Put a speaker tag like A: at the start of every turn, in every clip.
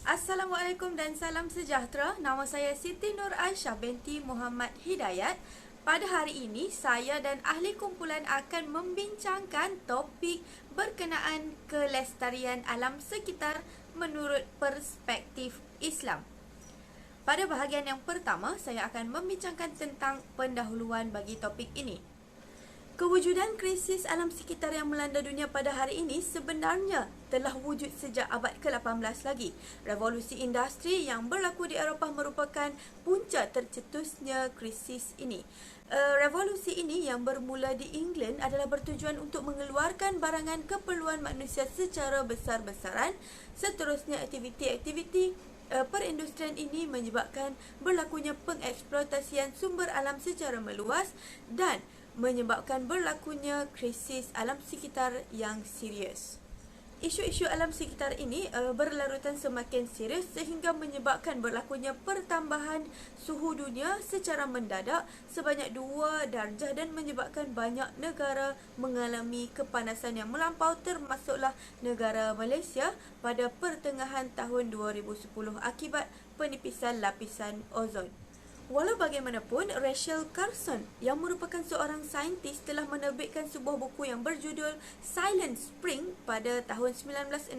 A: Assalamualaikum dan salam sejahtera. Nama saya Siti Nur Aisyah binti Muhammad Hidayat. Pada hari ini, saya dan ahli kumpulan akan membincangkan topik berkenaan kelestarian alam sekitar menurut perspektif Islam. Pada bahagian yang pertama, saya akan membincangkan tentang pendahuluan bagi topik ini. Kewujudan krisis alam sekitar yang melanda dunia pada hari ini sebenarnya telah wujud sejak abad ke-18 lagi. Revolusi industri yang berlaku di Eropah merupakan punca tercetusnya krisis ini. Revolusi ini yang bermula di England adalah bertujuan untuk mengeluarkan barangan keperluan manusia secara besar-besaran. Seterusnya, aktiviti-aktiviti perindustrian ini menyebabkan berlakunya pengeksploitasian sumber alam secara meluas dan menyebabkan berlakunya krisis alam sekitar yang serius. Isu-isu alam sekitar ini berlarutan semakin serius sehingga menyebabkan berlakunya pertambahan suhu dunia secara mendadak sebanyak 2 darjah dan menyebabkan banyak negara mengalami kepanasan yang melampau, termasuklah negara Malaysia pada pertengahan tahun 2010 akibat penipisan lapisan ozon. Walau bagaimanapun, Rachel Carson yang merupakan seorang saintis telah menerbitkan sebuah buku yang berjudul Silent Spring pada tahun 1962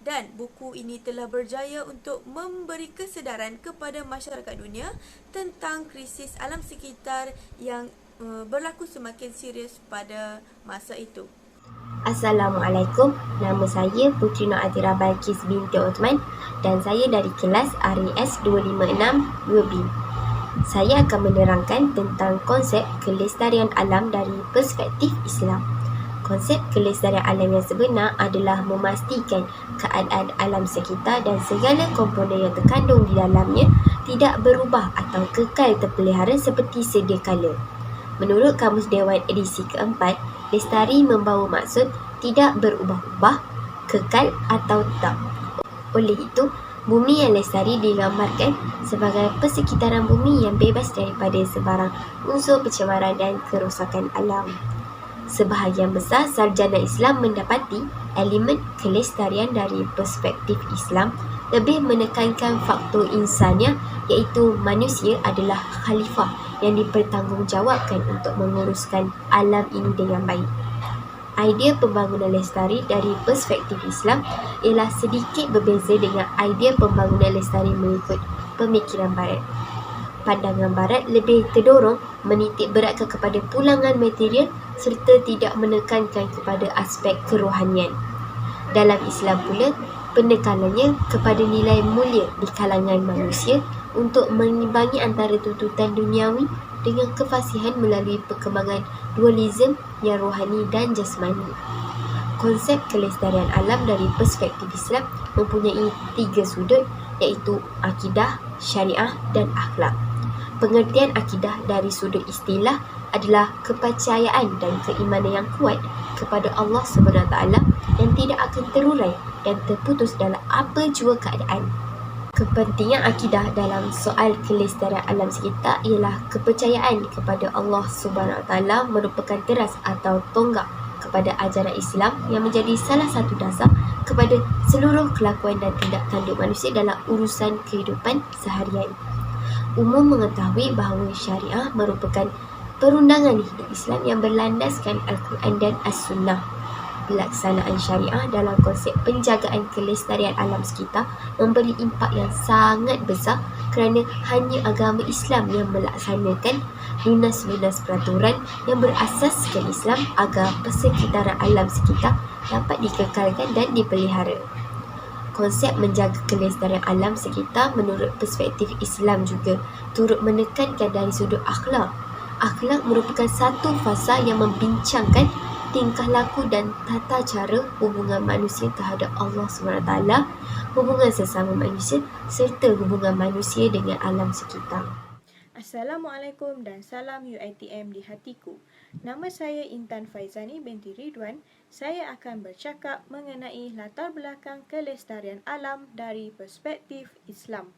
A: dan buku ini telah berjaya untuk memberi kesedaran kepada masyarakat dunia tentang krisis alam sekitar yang berlaku semakin serius pada masa itu.
B: Assalamualaikum, nama saya Putri Nur Atira Balkis binti Osman dan saya dari kelas RAS 256 2B. Saya akan menerangkan tentang konsep kelestarian alam dari perspektif Islam. Konsep kelestarian alam yang sebenar adalah memastikan keadaan alam sekitar dan segala komponen yang terkandung di dalamnya tidak berubah atau kekal terpelihara seperti sedia kala. Menurut Kamus Dewan edisi keempat, lestari membawa maksud tidak berubah-ubah, kekal atau tetap. Oleh itu, bumi yang lestari digambarkan sebagai persekitaran bumi yang bebas daripada sebarang unsur pencemaran dan kerosakan alam. Sebahagian besar sarjana Islam mendapati elemen kelestarian dari perspektif Islam lebih menekankan faktor insaniah, iaitu manusia adalah khalifah yang dipertanggungjawabkan untuk menguruskan alam ini dengan baik. Idea pembangunan lestari dari perspektif Islam ialah sedikit berbeza dengan idea pembangunan lestari mengikut pemikiran Barat. Pandangan Barat lebih terdorong menitik beratkan kepada pulangan material serta tidak menekankan kepada aspek kerohanian. Dalam Islam pula, penekanannya kepada nilai mulia di kalangan manusia untuk mengimbangi antara tuntutan duniawi dengan kefasihan melalui perkembangan dualisme yang rohani dan jasmani. Konsep kelestarian alam dari perspektif Islam mempunyai 3 sudut, iaitu akidah, syariah dan akhlak. Pengertian akidah dari sudut istilah adalah kepercayaan dan keimanan yang kuat kepada Allah SWT yang tidak akan terurai dan terputus dalam apa jua keadaan. Kepentingan akidah dalam soal kelestarian alam sekitar ialah kepercayaan kepada Allah SWT merupakan teras atau tonggak kepada ajaran Islam yang menjadi salah satu dasar kepada seluruh kelakuan dan tindak tanduk manusia dalam urusan kehidupan seharian. Umum mengetahui bahawa syariah merupakan perundangan hidup Islam yang berlandaskan Al-Quran dan As-Sunnah. Pelaksanaan syariah dalam konsep penjagaan kelestarian alam sekitar memberi impak yang sangat besar kerana hanya agama Islam yang melaksanakan lunas-lunas peraturan yang berasaskan Islam agar persekitaran alam sekitar dapat dikekalkan dan dipelihara. Konsep menjaga kelestarian alam sekitar menurut perspektif Islam juga turut menekankan dari sudut akhlak. Akhlak merupakan satu fasa yang membincangkan tingkah laku dan tata cara hubungan manusia terhadap Allah SWT, hubungan sesama manusia serta hubungan manusia dengan alam sekitar.
A: Assalamualaikum dan salam UiTM di hatiku. Nama saya Intan Faizani binti Ridwan. Saya akan bercakap mengenai latar belakang kelestarian alam dari perspektif Islam.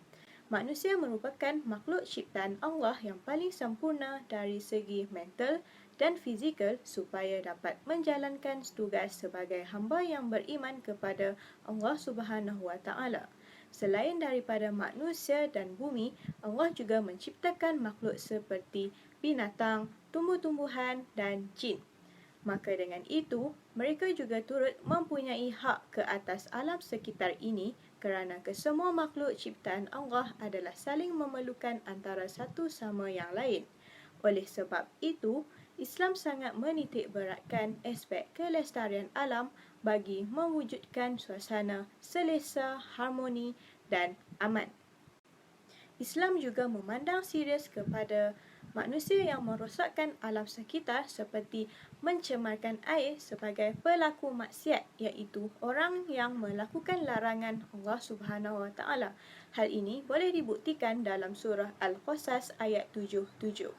A: Manusia merupakan makhluk ciptaan Allah yang paling sempurna dari segi mental dan fizikal supaya dapat menjalankan tugas sebagai hamba yang beriman kepada Allah Subhanahu Wa Taala. Selain daripada manusia dan bumi, Allah juga menciptakan makhluk seperti binatang, tumbuh-tumbuhan dan jin. Maka dengan itu, mereka juga turut mempunyai hak ke atas alam sekitar ini kerana kesemua makhluk ciptaan Allah adalah saling memerlukan antara satu sama yang lain. Oleh sebab itu, Islam sangat menitik beratkan aspek kelestarian alam bagi mewujudkan suasana selesa, harmoni dan aman. Islam juga memandang serius kepada manusia yang merosakkan alam sekitar seperti mencemarkan air sebagai pelaku maksiat, iaitu orang yang melakukan larangan Allah Subhanahu Wa Taala. Hal ini boleh dibuktikan dalam surah Al-Qasas ayat 77.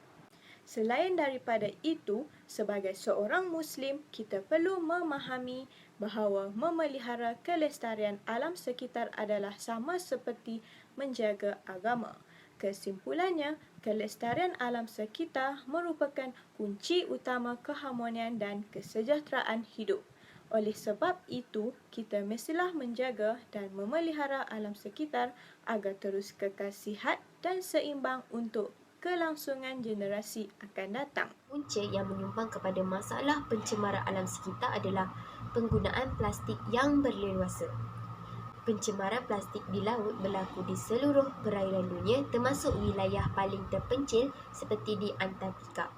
A: Selain daripada itu, sebagai seorang Muslim, kita perlu memahami bahawa memelihara kelestarian alam sekitar adalah sama seperti menjaga agama. Kesimpulannya, kelestarian alam sekitar merupakan kunci utama keharmonian dan kesejahteraan hidup. Oleh sebab itu, kita mestilah menjaga dan memelihara alam sekitar agar terus kekal sihat dan seimbang untuk kelangsungan generasi akan datang.
B: Punca yang menyumbang kepada masalah pencemaran alam sekitar adalah penggunaan plastik yang berleluasa. Pencemaran plastik di laut berlaku di seluruh perairan dunia termasuk wilayah paling terpencil seperti di Antartika.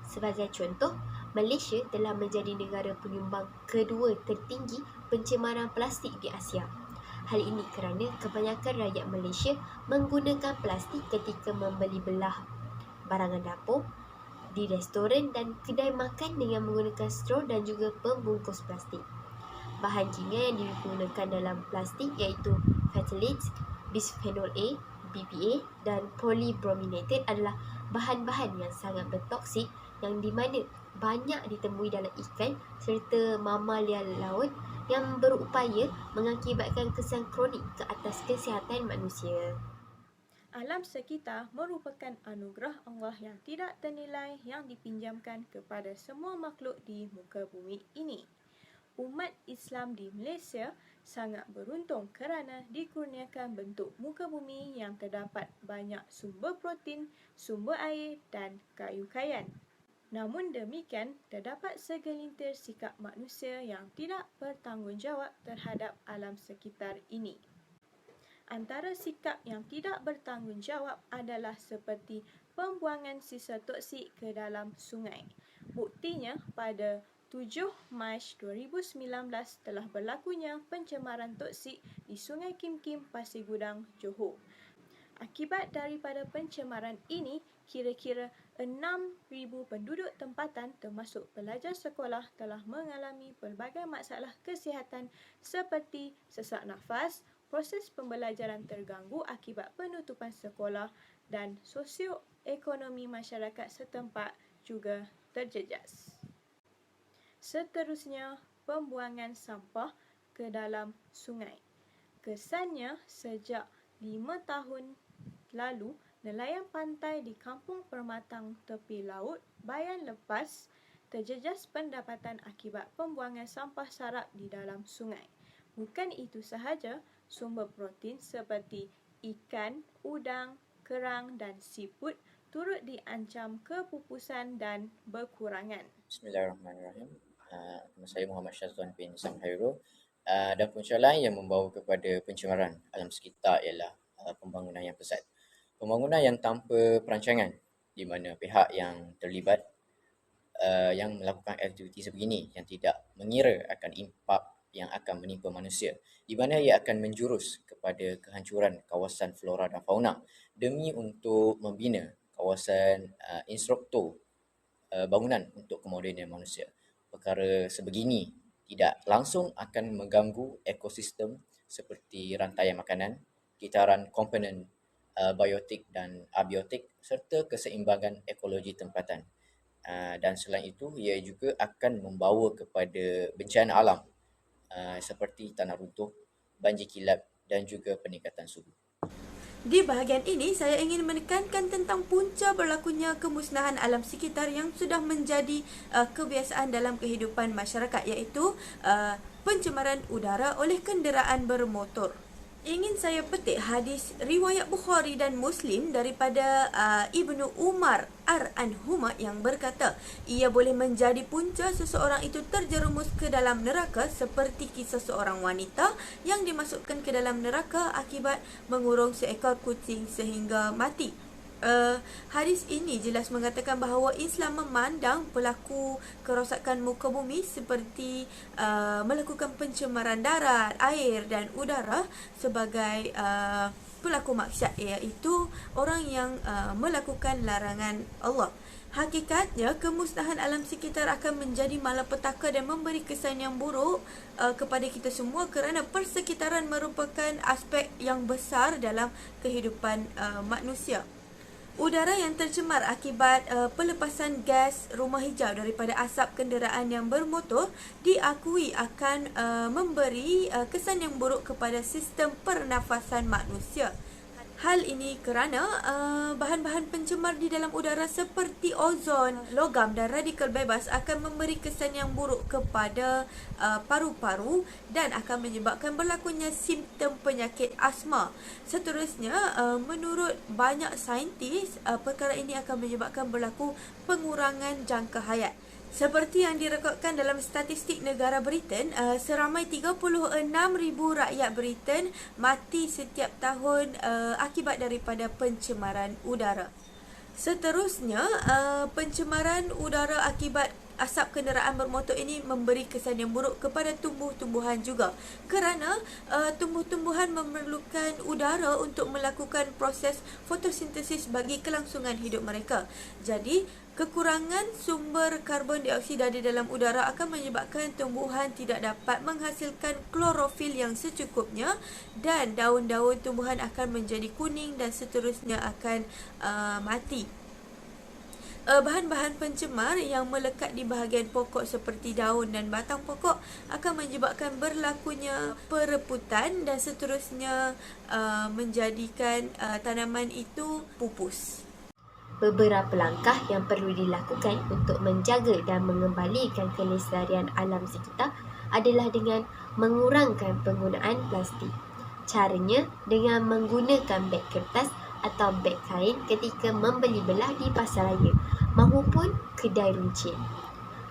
B: Sebagai contoh, Malaysia telah menjadi negara penyumbang kedua tertinggi pencemaran plastik di Asia. Hal ini kerana kebanyakan rakyat Malaysia menggunakan plastik ketika membeli belah barangan dapur di restoran dan kedai makan dengan menggunakan straw dan juga pembungkus plastik. Bahan kimia yang digunakan dalam plastik iaitu phthalates, bisphenol A, BPA dan polybrominated adalah bahan-bahan yang sangat bertoksik yang di mana banyak ditemui dalam ikan serta mamalia laut yang berupaya mengakibatkan kesan kronik ke atas kesihatan manusia.
A: Alam sekitar merupakan anugerah Allah yang tidak ternilai yang dipinjamkan kepada semua makhluk di muka bumi ini. Umat Islam di Malaysia sangat beruntung kerana dikurniakan bentuk muka bumi yang terdapat banyak sumber protein, sumber air dan kayu kayan. Namun demikian, terdapat segelintir sikap manusia yang tidak bertanggungjawab terhadap alam sekitar ini. Antara sikap yang tidak bertanggungjawab adalah seperti pembuangan sisa toksik ke dalam sungai. Buktinya, pada 7 Mac 2019 telah berlakunya pencemaran toksik di Sungai Kim Kim, Pasir Gudang, Johor. Akibat daripada pencemaran ini, kira-kira 6,000 penduduk tempatan termasuk pelajar sekolah telah mengalami pelbagai masalah kesihatan seperti sesak nafas, proses pembelajaran terganggu akibat penutupan sekolah dan sosioekonomi masyarakat setempat juga terjejas. Seterusnya, pembuangan sampah ke dalam sungai. Kesannya, sejak 5 tahun lalu, nelayan pantai di Kampung Permatang tepi laut Bayan Lepas terjejas pendapatan akibat pembuangan sampah sarap di dalam sungai. Bukan itu sahaja, sumber protein seperti ikan, udang, kerang dan siput turut diancam kepupusan dan berkurangan.
C: Bismillahirrahmanirrahim. Nama saya Muhammad Syazwan bin Sam Hairul. Dan punca lain yang membawa kepada pencemaran alam sekitar ialah pembangunan yang pesat. Pembangunan yang tanpa perancangan di mana pihak yang terlibat yang melakukan aktiviti sebegini yang tidak mengira akan impak yang akan menimpa manusia, di mana ia akan menjurus kepada kehancuran kawasan flora dan fauna demi untuk membina kawasan instruktur bangunan untuk kemodenan manusia. Perkara sebegini tidak langsung akan mengganggu ekosistem seperti rantaian makanan, kitaran komponen biotik dan abiotik serta keseimbangan ekologi tempatan. Dan selain itu, ia juga akan membawa kepada bencana alam seperti tanah runtuh, banjir kilap dan juga peningkatan suhu.
A: Di bahagian ini, saya ingin menekankan tentang punca berlakunya kemusnahan alam sekitar yang sudah menjadi kebiasaan dalam kehidupan masyarakat, iaitu pencemaran udara oleh kenderaan bermotor. Ingin saya petik hadis riwayat Bukhari dan Muslim daripada Ibnu Umar ar-Anhuma yang berkata, ia boleh menjadi punca seseorang itu terjerumus ke dalam neraka seperti kisah seorang wanita yang dimasukkan ke dalam neraka akibat mengurung seekor kucing sehingga mati. Hadis ini jelas mengatakan bahawa Islam memandang pelaku kerosakan muka bumi seperti melakukan pencemaran darat, air dan udara sebagai pelaku maksiat, iaitu orang yang melakukan larangan Allah. Hakikatnya, kemusnahan alam sekitar akan menjadi malapetaka dan memberi kesan yang buruk kepada kita semua kerana persekitaran merupakan aspek yang besar dalam kehidupan manusia. Udara yang tercemar akibat pelepasan gas rumah hijau daripada asap kenderaan yang bermotor diakui akan memberi kesan yang buruk kepada sistem pernafasan manusia. Hal ini kerana bahan-bahan pencemar di dalam udara seperti ozon, logam dan radikal bebas akan memberi kesan yang buruk kepada paru-paru dan akan menyebabkan berlakunya simptom penyakit asma. Seterusnya, menurut banyak saintis, perkara ini akan menyebabkan berlaku pengurangan jangka hayat. Seperti yang direkodkan dalam statistik negara Britain, seramai 36,000 rakyat Britain mati setiap tahun akibat daripada pencemaran udara. Seterusnya, pencemaran udara akibat asap kenderaan bermotor ini memberi kesan yang buruk kepada tumbuh-tumbuhan juga kerana tumbuh-tumbuhan memerlukan udara untuk melakukan proses fotosintesis bagi kelangsungan hidup mereka. Jadi, kekurangan sumber karbon dioksida di dalam udara akan menyebabkan tumbuhan tidak dapat menghasilkan klorofil yang secukupnya dan daun-daun tumbuhan akan menjadi kuning dan seterusnya akan mati. Bahan-bahan pencemar yang melekat di bahagian pokok seperti daun dan batang pokok akan menyebabkan berlakunya pereputan dan seterusnya menjadikan tanaman itu pupus.
B: Beberapa langkah yang perlu dilakukan untuk menjaga dan mengembalikan kelestarian alam sekitar adalah dengan mengurangkan penggunaan plastik. Caranya dengan menggunakan beg kertas atau beg kain ketika membeli belah di pasaraya mahupun kedai runcit.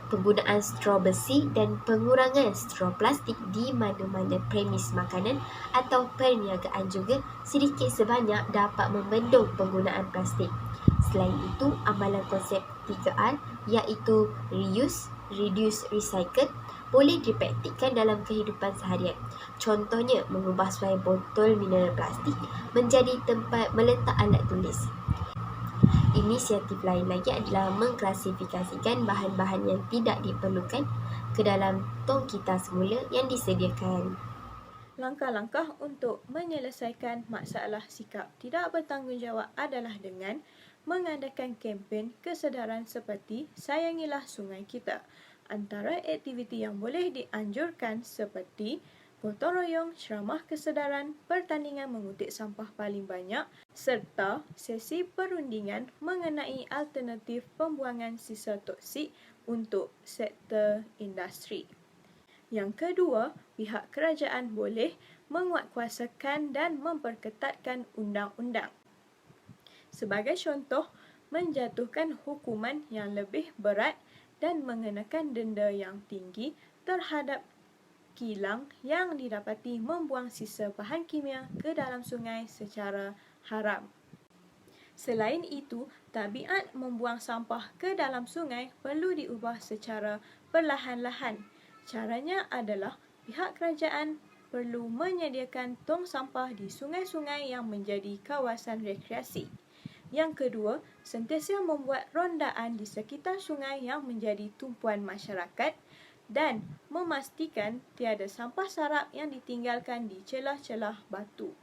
B: Penggunaan straw besi dan pengurangan straw plastik di mana-mana premis makanan atau perniagaan juga sedikit sebanyak dapat membendung penggunaan plastik. Selain itu, amalan konsep 3R iaitu reuse, reduce, recycle boleh dipraktikkan dalam kehidupan seharian. Contohnya, mengubah suai botol mineral plastik menjadi tempat meletak alat tulis. Inisiatif lain lagi adalah mengklasifikasikan bahan-bahan yang tidak diperlukan ke dalam tong kita semula yang disediakan.
A: Langkah-langkah untuk menyelesaikan masalah sikap tidak bertanggungjawab adalah dengan mengadakan kempen kesedaran seperti sayangilah sungai kita. Antara aktiviti yang boleh dianjurkan seperti gotong royong ceramah kesedaran, pertandingan mengutip sampah paling banyak, serta sesi perundingan mengenai alternatif pembuangan sisa toksik untuk sektor industri. Yang kedua, pihak kerajaan boleh menguatkuasakan dan memperketatkan undang-undang. Sebagai contoh, menjatuhkan hukuman yang lebih berat dan mengenakan denda yang tinggi terhadap kilang yang didapati membuang sisa bahan kimia ke dalam sungai secara haram. Selain itu, tabiat membuang sampah ke dalam sungai perlu diubah secara perlahan-lahan. Caranya adalah pihak kerajaan perlu menyediakan tong sampah di sungai-sungai yang menjadi kawasan rekreasi. Yang kedua, sentiasa membuat rondaan di sekitar sungai yang menjadi tumpuan masyarakat dan memastikan tiada sampah sarap yang ditinggalkan di celah-celah batu.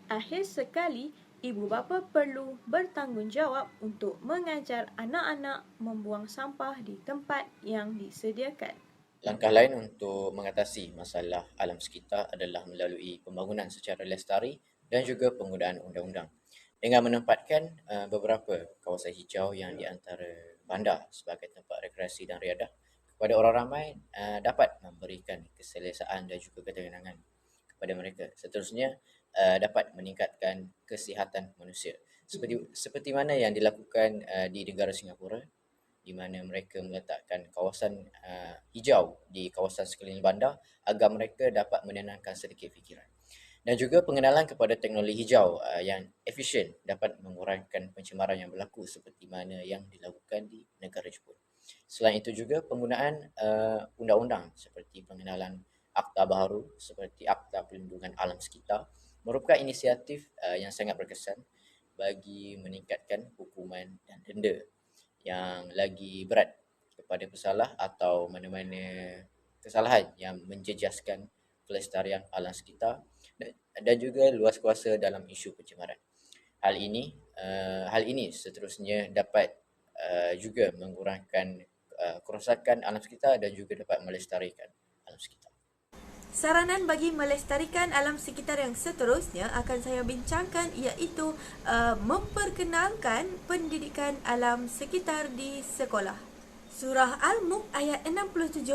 A: Akhir sekali, ibu bapa perlu bertanggungjawab untuk mengajar anak-anak membuang sampah di tempat yang disediakan.
C: Langkah lain untuk mengatasi masalah alam sekitar adalah melalui pembangunan secara lestari dan juga penggunaan undang-undang dengan menempatkan beberapa kawasan hijau yang di antara bandar sebagai tempat rekreasi dan riadah kepada orang ramai dapat memberikan keselesaan dan juga ketenangan kepada mereka. Seterusnya, dapat meningkatkan kesihatan manusia. Seperti mana yang dilakukan di negara Singapura, di mana mereka meletakkan kawasan hijau di kawasan sekeliling bandar agar mereka dapat menenangkan sedikit fikiran. Dan juga pengenalan kepada teknologi hijau yang efisien dapat mengurangkan pencemaran yang berlaku seperti mana yang dilakukan di negara Jepun. Selain itu juga penggunaan undang-undang seperti pengenalan akta baru seperti Akta Perlindungan Alam Sekitar merupakan inisiatif yang sangat berkesan bagi meningkatkan hukuman dan denda yang lagi berat kepada pesalah atau mana-mana kesalahan yang menjejaskan kelestarian alam sekitar dan juga luas kuasa dalam isu pencemaran. Hal ini seterusnya dapat juga mengurangkan kerosakan alam sekitar dan juga dapat melestarikan alam sekitar.
A: Saranan bagi melestarikan alam sekitar yang seterusnya akan saya bincangkan iaitu memperkenalkan pendidikan alam sekitar di sekolah. Surah Al-Mulk ayat 67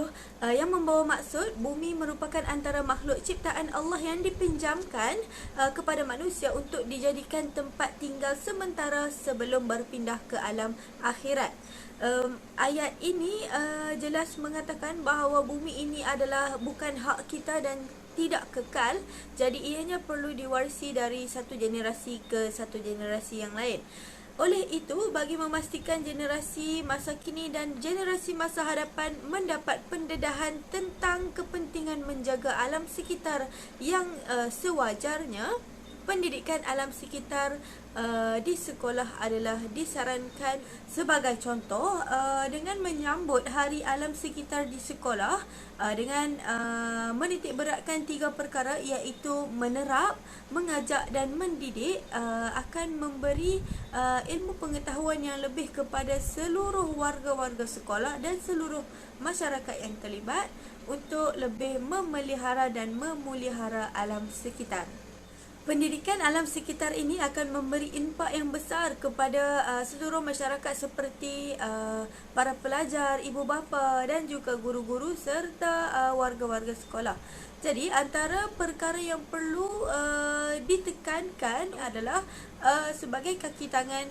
A: yang membawa maksud bumi merupakan antara makhluk ciptaan Allah yang dipinjamkan kepada manusia untuk dijadikan tempat tinggal sementara sebelum berpindah ke alam akhirat. Ayat ini jelas mengatakan bahawa bumi ini adalah bukan hak kita dan tidak kekal, jadi ianya perlu diwarisi dari satu generasi ke satu generasi yang lain. Oleh itu, bagi memastikan generasi masa kini dan generasi masa hadapan mendapat pendedahan tentang kepentingan menjaga alam sekitar yang sewajarnya, pendidikan alam sekitar di sekolah adalah disarankan. Sebagai contoh, dengan menyambut Hari Alam Sekitar di sekolah dengan menitik beratkan 3 perkara iaitu menerap, mengajak dan mendidik akan memberi ilmu pengetahuan yang lebih kepada seluruh warga-warga sekolah dan seluruh masyarakat yang terlibat untuk lebih memelihara dan memelihara alam sekitar. Pendidikan alam sekitar ini akan memberi impak yang besar kepada seluruh masyarakat seperti para pelajar, ibu bapa dan juga guru-guru serta warga-warga sekolah. Jadi antara perkara yang perlu ditekankan adalah sebagai kaki tangan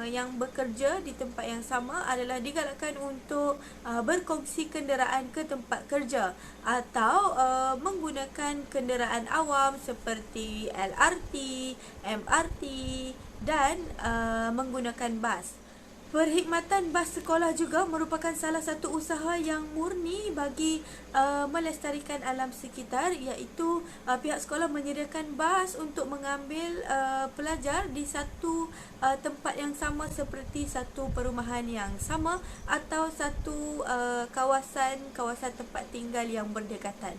A: yang bekerja di tempat yang sama adalah digalakkan untuk berkongsi kenderaan ke tempat kerja atau menggunakan kenderaan awam seperti LRT, MRT dan menggunakan bas. Perkhidmatan bas sekolah juga merupakan salah satu usaha yang murni bagi melestarikan alam sekitar, iaitu pihak sekolah menyediakan bas untuk mengambil pelajar di satu tempat yang sama seperti satu perumahan yang sama atau satu kawasan tempat tinggal yang berdekatan.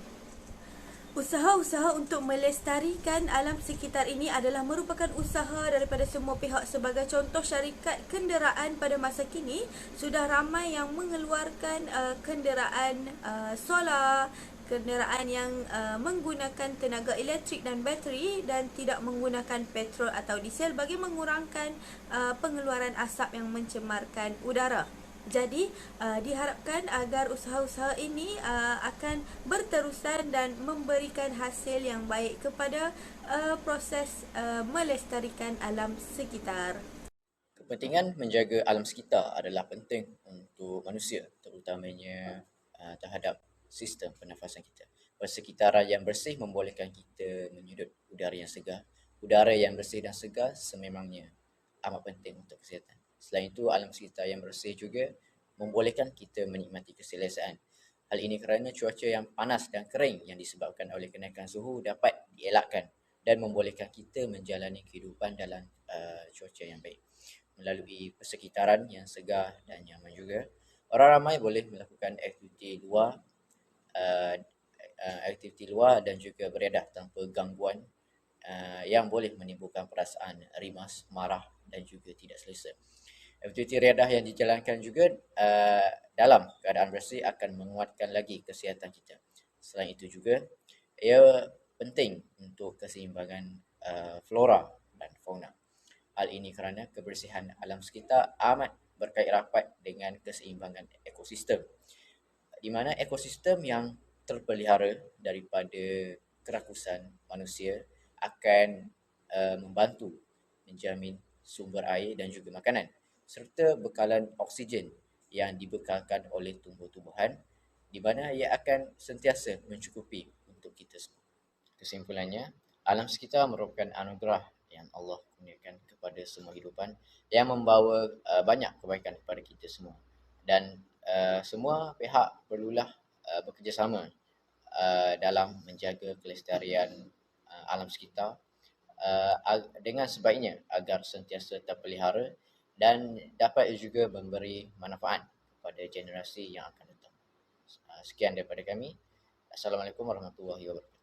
A: Usaha-usaha untuk melestarikan alam sekitar ini adalah merupakan usaha daripada semua pihak. Sebagai contoh, syarikat kenderaan pada masa kini sudah ramai yang mengeluarkan kenderaan solar, kenderaan yang menggunakan tenaga elektrik dan bateri dan tidak menggunakan petrol atau diesel bagi mengurangkan pengeluaran asap yang mencemarkan udara. Jadi diharapkan agar usaha-usaha ini akan berterusan dan memberikan hasil yang baik kepada proses melestarikan alam sekitar.
C: Kepentingan menjaga alam sekitar adalah penting untuk manusia, terutamanya terhadap sistem pernafasan kita. Persekitaran yang bersih membolehkan kita menyedut udara yang segar. Udara yang bersih dan segar sememangnya amat penting untuk kesihatan. Selain itu, alam sekitar yang bersih juga membolehkan kita menikmati keselesaan. Hal ini kerana cuaca yang panas dan kering yang disebabkan oleh kenaikan suhu dapat dielakkan dan membolehkan kita menjalani kehidupan dalam cuaca yang baik. Melalui persekitaran yang segar dan nyaman juga, orang ramai boleh melakukan aktiviti luar dan juga beredah tanpa gangguan yang boleh menimbulkan perasaan rimas, marah dan juga tidak selesa. Aktiviti riadah yang dijalankan juga dalam keadaan bersih akan menguatkan lagi kesihatan kita. Selain itu juga, ia penting untuk keseimbangan flora dan fauna. Hal ini kerana kebersihan alam sekitar amat berkait rapat dengan keseimbangan ekosistem, di mana ekosistem yang terpelihara daripada kerakusan manusia akan membantu menjamin sumber air dan juga makanan serta bekalan oksigen yang dibekalkan oleh tumbuh-tumbuhan di mana ia akan sentiasa mencukupi untuk kita semua. Kesimpulannya, alam sekitar merupakan anugerah yang Allah kurniakan kepada semua hidupan yang membawa banyak kebaikan kepada kita semua. Dan semua pihak perlulah bekerjasama dalam menjaga kelestarian alam sekitar dengan sebaiknya agar sentiasa terpelihara dan dapat juga memberi manfaat kepada generasi yang akan datang. Sekian daripada kami. Assalamualaikum warahmatullahi wabarakatuh.